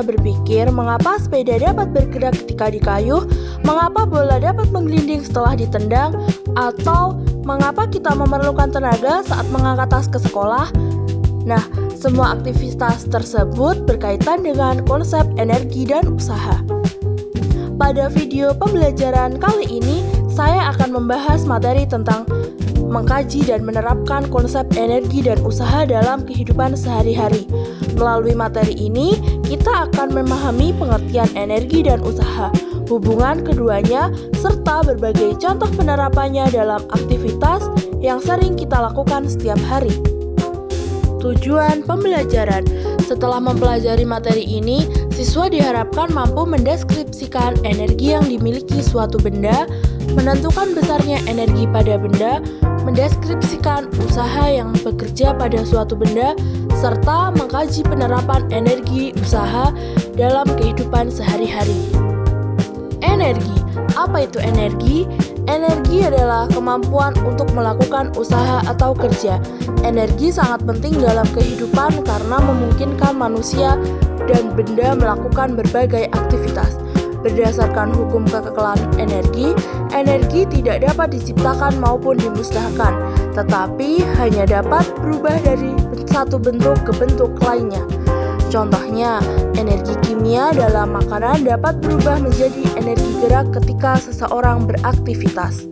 kita berpikir mengapa sepeda dapat bergerak ketika dikayuh, mengapa bola dapat menggelinding setelah ditendang, atau mengapa kita memerlukan tenaga saat mengangkat tas ke sekolah. Nah, semua aktivitas tersebut berkaitan dengan konsep energi dan usaha. Pada video pembelajaran kali ini, saya akan membahas materi tentang mengkaji dan menerapkan konsep energi dan usaha dalam kehidupan sehari-hari. Melalui materi ini, kita akan memahami pengertian energi dan usaha, hubungan keduanya, serta berbagai contoh penerapannya dalam aktivitas yang sering kita lakukan setiap hari. Tujuan pembelajaran. Setelah mempelajari materi ini, siswa diharapkan mampu mendeskripsikan energi yang dimiliki suatu benda, menentukan besarnya energi pada benda, mendeskripsikan usaha yang bekerja pada suatu benda, serta mengkaji penerapan energi usaha dalam kehidupan sehari-hari. Energi. Apa itu energi? Energi adalah kemampuan untuk melakukan usaha atau kerja. Energi sangat penting dalam kehidupan karena memungkinkan manusia dan benda melakukan berbagai aktivitas. Berdasarkan hukum kekekalan energi, energi tidak dapat diciptakan maupun dimusnahkan, tetapi hanya dapat berubah dari satu bentuk ke bentuk lainnya. Contohnya, energi kimia dalam makanan dapat berubah menjadi energi gerak ketika seseorang beraktivitas.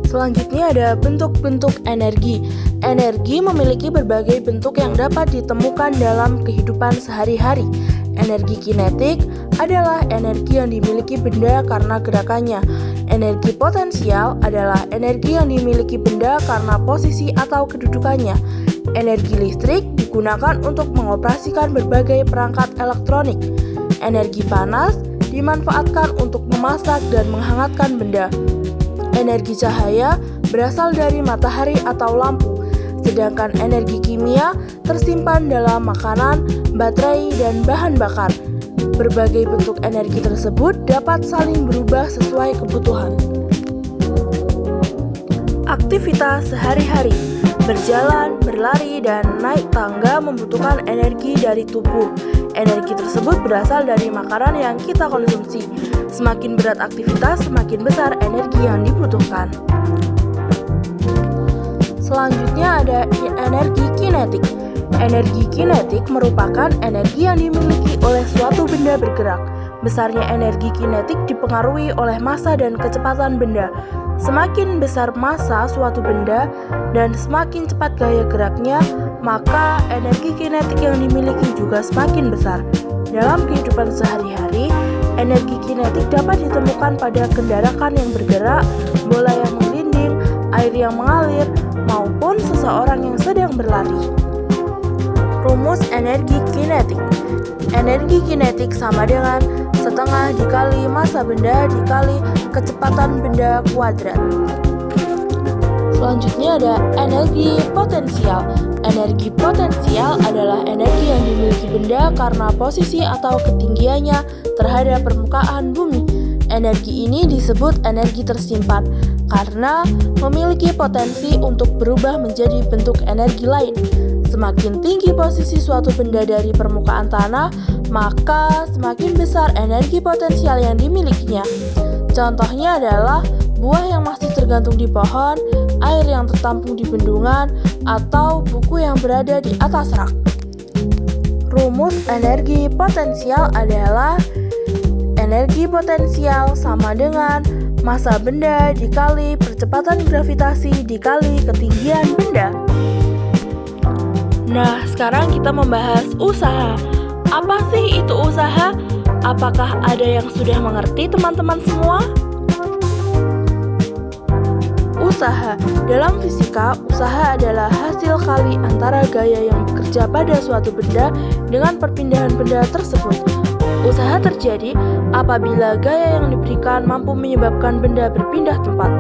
Selanjutnya ada bentuk-bentuk energi. Energi memiliki berbagai bentuk yang dapat ditemukan dalam kehidupan sehari-hari. Energi kinetik adalah energi yang dimiliki benda karena gerakannya. Energi potensial adalah energi yang dimiliki benda karena posisi atau kedudukannya. Energi listrik digunakan untuk mengoperasikan berbagai perangkat elektronik. Energi panas dimanfaatkan untuk memasak dan menghangatkan benda. Energi cahaya berasal dari matahari atau lampu, sedangkan energi kimia tersimpan dalam makanan, baterai, dan bahan bakar. Berbagai bentuk energi tersebut dapat saling berubah sesuai kebutuhan. Aktivitas sehari-hari. Berjalan, berlari, dan naik tangga membutuhkan energi dari tubuh. Energi tersebut berasal dari makanan yang kita konsumsi. Semakin berat aktivitas, semakin besar energi yang dibutuhkan. Selanjutnya ada energi kinetik. Energi kinetik merupakan energi yang dimiliki oleh suatu benda bergerak. Besarnya energi kinetik dipengaruhi oleh massa dan kecepatan benda. Semakin besar massa suatu benda dan semakin cepat gaya geraknya, maka energi kinetik yang dimiliki juga semakin besar. Dalam kehidupan sehari-hari, energi kinetik dapat ditemukan pada kendaraan yang bergerak, bola yang menggelinding, air yang mengalir, maupun seseorang yang sedang berlari. Rumus energi kinetik. Energi kinetik sama dengan setengah dikali massa benda dikali kecepatan benda kuadrat. Selanjutnya ada energi potensial. Energi potensial adalah energi yang dimiliki benda karena posisi atau ketinggiannya terhadap permukaan bumi. Energi ini disebut energi tersimpan karena memiliki potensi untuk berubah menjadi bentuk energi lain. Semakin tinggi posisi suatu benda dari permukaan tanah, maka semakin besar energi potensial yang dimilikinya. Contohnya adalah buah yang masih tergantung di pohon, air yang tertampung di bendungan, atau buku yang berada di atas rak. Rumus energi potensial adalah energi potensial sama dengan massa benda dikali percepatan gravitasi dikali ketinggian benda. Nah, sekarang kita membahas usaha. Apa sih itu usaha? Apakah ada yang sudah mengerti teman-teman semua? Usaha. Dalam fisika, usaha adalah hasil kali antara gaya yang bekerja pada suatu benda dengan perpindahan benda tersebut. Usaha terjadi apabila gaya yang diberikan mampu menyebabkan benda berpindah tempat.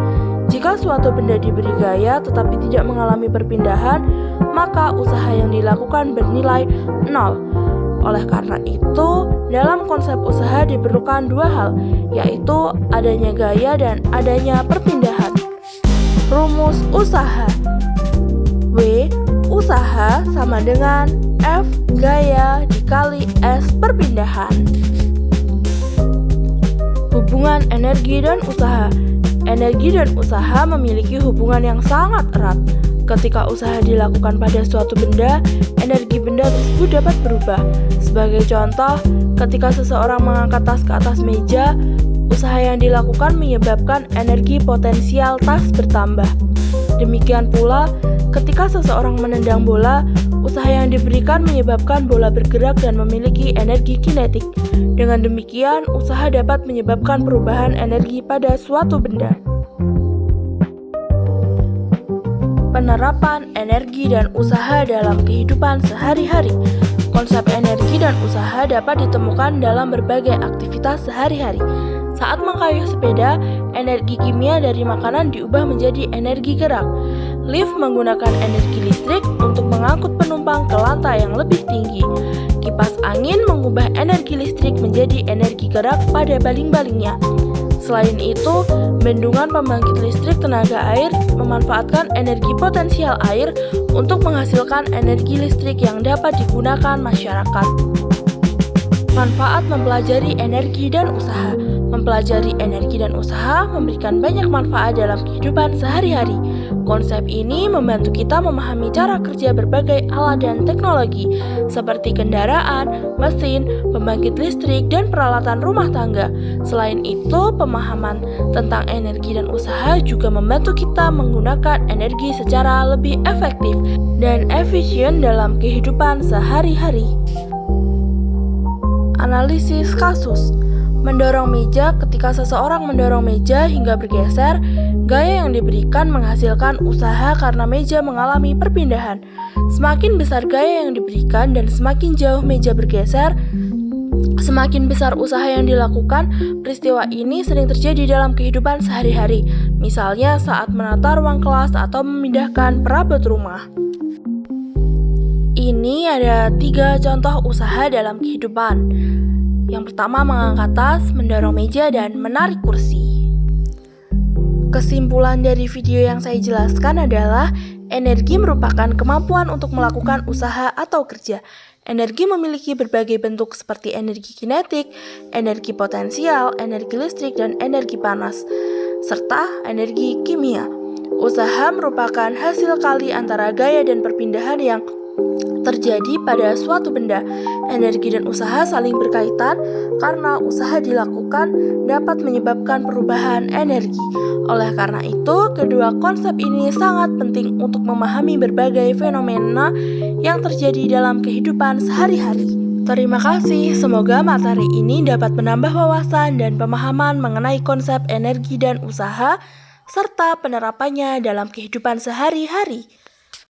Jika suatu benda diberi gaya tetapi tidak mengalami perpindahan, maka usaha yang dilakukan bernilai 0. Oleh karena itu, dalam konsep usaha diperlukan dua hal, yaitu adanya gaya dan adanya perpindahan. Rumus usaha. W. Usaha sama dengan F gaya dikali S perpindahan. Hubungan energi dan usaha. Energi dan usaha memiliki hubungan yang sangat erat. Ketika usaha dilakukan pada suatu benda, energi benda tersebut dapat berubah. Sebagai contoh, ketika seseorang mengangkat tas ke atas meja, usaha yang dilakukan menyebabkan energi potensial tas bertambah. Demikian pula, ketika seseorang menendang bola, usaha yang diberikan menyebabkan bola bergerak dan memiliki energi kinetik. Dengan demikian, usaha dapat menyebabkan perubahan energi pada suatu benda. Penerapan energi dan usaha dalam kehidupan sehari-hari. Konsep energi dan usaha dapat ditemukan dalam berbagai aktivitas sehari-hari. Saat mengayuh sepeda, energi kimia dari makanan diubah menjadi energi gerak. Lift menggunakan energi listrik untuk mengangkut penumpang ke lantai yang lebih tinggi. Kipas angin mengubah energi listrik menjadi energi gerak pada baling-balingnya. Selain itu, bendungan pembangkit listrik tenaga air memanfaatkan energi potensial air untuk menghasilkan energi listrik yang dapat digunakan masyarakat. Manfaat mempelajari energi dan usaha. Mempelajari energi dan usaha memberikan banyak manfaat dalam kehidupan sehari-hari. Konsep ini membantu kita memahami cara kerja berbagai alat dan teknologi, seperti kendaraan, mesin, pembangkit listrik, dan peralatan rumah tangga. Selain itu, pemahaman tentang energi dan usaha juga membantu kita menggunakan energi secara lebih efektif dan efisien dalam kehidupan sehari-hari. Analisis kasus. Mendorong meja. Ketika seseorang mendorong meja hingga bergeser, gaya yang diberikan menghasilkan usaha karena meja mengalami perpindahan. Semakin besar gaya yang diberikan dan semakin jauh meja bergeser, semakin besar usaha yang dilakukan. Peristiwa ini sering terjadi dalam kehidupan sehari-hari, misalnya saat menata ruang kelas atau memindahkan perabot rumah. Ini ada 3 contoh usaha dalam kehidupan. Yang pertama, mengangkat tas, mendorong meja, dan menarik kursi. Kesimpulan dari video yang saya jelaskan adalah energi merupakan kemampuan untuk melakukan usaha atau kerja. Energi memiliki berbagai bentuk seperti energi kinetik, energi potensial, energi listrik, dan energi panas, serta energi kimia. Usaha merupakan hasil kali antara gaya dan perpindahan yang terjadi pada suatu benda. Energi dan usaha saling berkaitan karena usaha dilakukan dapat menyebabkan perubahan energi. Oleh karena itu, kedua konsep ini sangat penting untuk memahami berbagai fenomena yang terjadi dalam kehidupan sehari-hari. Terima kasih, semoga materi ini dapat menambah wawasan dan pemahaman mengenai konsep energi dan usaha serta penerapannya dalam kehidupan sehari-hari.